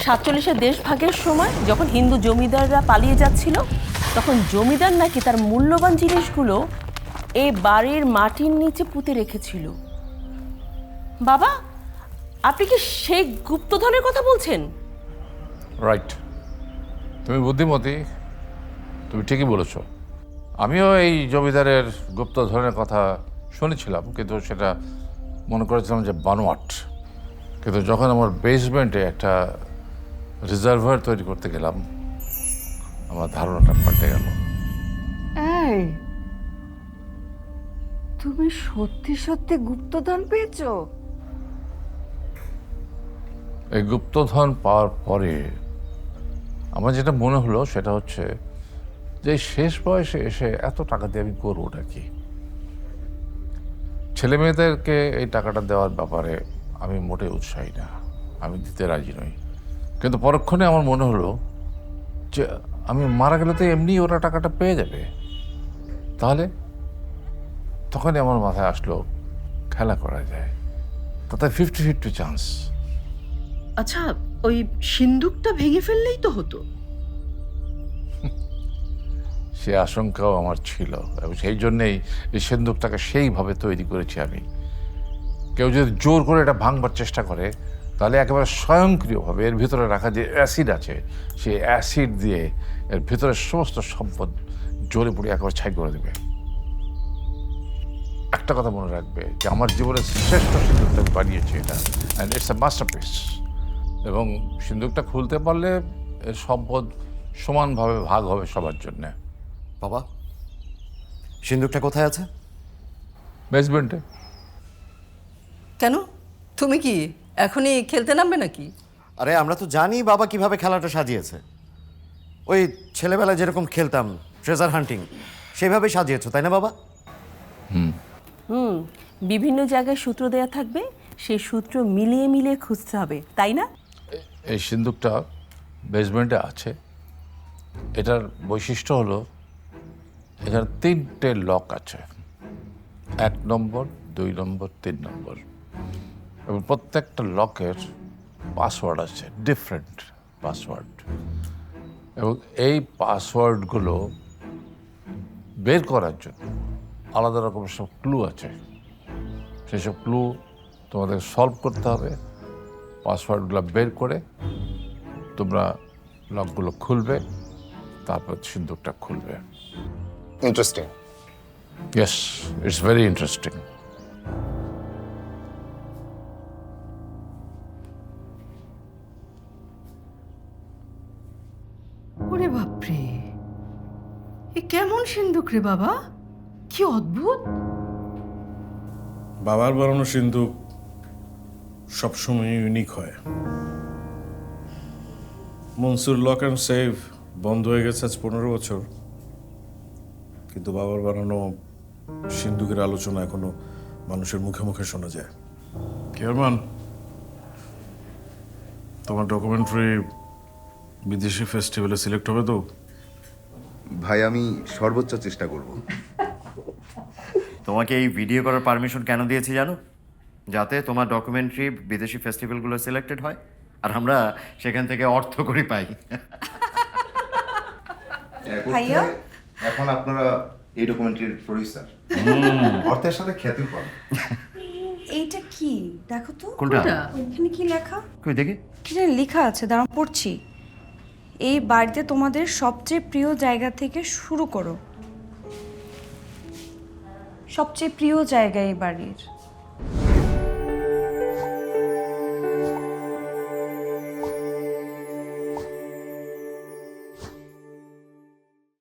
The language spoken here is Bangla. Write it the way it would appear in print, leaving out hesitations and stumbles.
47-এ দেশ ভাগের সময় যখন হিন্দু জমিদাররা পালিয়ে যাচ্ছিল, তখন জমিদার নাকি তার মূল্যবান জিনিসগুলো এই বাড়ির মাটির নিচে পুঁতে রেখেছিল। বাবা, আপনি কি সেই গুপ্তধনের কথা বলছেন? রাইট, তুমি বুদ্ধিমতী, তুমি ঠিকই বলেছ। আমিও এই জমিদারের গুপ্তধনের কথা শুনেছিলাম, কিন্তু সেটা মনে করেছিলাম যে বানোয়াট। কিন্তু যখন আমার বেসমেন্টে একটা রিজার্ভার তৈরি করতে গেলাম, আমার ধারণাটা পাল্টে গেল। এই, তুমি সত্যি সত্যি গুপ্তধন পেয়েছো? এই গুপ্তধন পাওয়ার পরে আমার যেটা মনে হলো সেটা হচ্ছে যে শেষ বয়সে এসে এত টাকা দিয়ে আমি করবোটা কি। ছেলে মেয়েদেরকে এই টাকাটা দেওয়ার ব্যাপারে আমি মোটেই উৎসাহী না, আমি দিতে রাজি নই। কিন্তু পরক্ষণে আমার মনে হলো যে আমি মারা গেলে তো এমনি ওরা টাকাটা পেয়ে যাবে। তাহলে তখনই আমার মাথায় আসলো খেলা করা যায়, তাতে 50-50 চান্স। আচ্ছা, ওই সিন্দুকটা ভেঙে ফেললেই তো হতো। সে আশঙ্কাও আমার ছিল, এবং সেই জন্যেই এই সিন্দুকটাকে সেইভাবে তৈরি করেছি আমি। কেউ যদি জোর করে এটা ভাঙবার চেষ্টা করে, তাহলে একেবারে স্বয়ংক্রিয়ভাবে এর ভিতরে রাখা যে অ্যাসিড আছে, সেই অ্যাসিড দিয়ে এর ভিতরের সমস্ত সম্পদ জ্বলে পুড়ে একেবারে ছাই করে দেবে। একটা কথা মনে রাখবে যে আমার জীবনের শ্রেষ্ঠ সিন্দুকটা বানিয়েছি এটা, অ্যান্ড ইটস এ মাস্টারপিস। এবং সিন্দুকটা খুলতে পারলে এর সম্পদ সমানভাবে ভাগ হবে সবার জন্যে। বাবা, সিন্দুকটা কোথায় আছে? বেসমেন্টে। কেন, তুমি কি এখনই খেলতে নামবে নাকি? আরে আমরা তো জানি বাবা কিভাবে খেলাটা সাজিয়েছে। ওই ছেলেবেলায় যেরকম খেলতাম ট্রেজার হান্টিং, সেইভাবেই সাজিয়েছো, তাই না বাবা? বিভিন্ন জায়গায় সূত্র দেয়া থাকবে, সেই সূত্র মিলিয়ে মিলিয়ে খুঁজতে হবে, তাই না? এই সিন্দুকটা বেসমেন্টে আছে। এটার বৈশিষ্ট্য হলো এখানে 3টে লক আছে, 1 নম্বর, 2 নম্বর, 3 নম্বর, এবং প্রত্যেকটা লকের পাসওয়ার্ড আছে, ডিফারেন্ট পাসওয়ার্ড। এবং এই পাসওয়ার্ডগুলো বের করার জন্য আলাদা রকমের সব ক্লু আছে। সেসব ক্লু তোমাদের সলভ করতে হবে। পাসওয়ার্ডগুলো বের করে তোমরা লকগুলো খুলবে, তারপর সিন্দুকটা খুলবে। Interesting. Yes, it's very interesting. ওরে বাপরে, এ কেমন সিন্দুক রে বাবা, কি অদ্ভুত। বাবার বানানো সিন্দুক সবসময় ইউনিক হয়। মনসুর লক অ্যান্ড সেভ বন্ধ হয়ে গেছে আজ 15 বছর, কিন্তু বাবার বানানো সিন্দুকের আলোচনা এখনো মানুষের মুখে মুখে শোনা যায়। চেয়ারম্যান, তোমার ডকুমেন্টারি বিদেশি ফেস্টিভ্যালে সিলেক্ট হবে তো? ভাই, আমি সর্বোচ্চ চেষ্টা করব। তোমাকে এই ভিডিও করার পারমিশন কেন দিয়েছি জানো? যাতে তোমার ডকুমেন্টারি বিদেশি ফেস্টিভ্যালগুলো সিলেক্টেড হয় আর আমরা সেখান থেকে অর্থ করি পাই। ভাইয়া, এখন আপনারা এই ডকুমেন্টারির প্রডিউসার, অর্থের সাথে খ্যাতিও পান। এইটা কি দেখো তো? কোনটা? এখানে কি লেখা? কই দেখি। কি জানি লেখা আছে, দাঁড়াও পড়ছি। এই বাড়িতে তোমাদের সবচেয়ে প্রিয় জায়গা থেকে শুরু করো। সবচেয়ে প্রিয় জায়গা এই বাড়ির।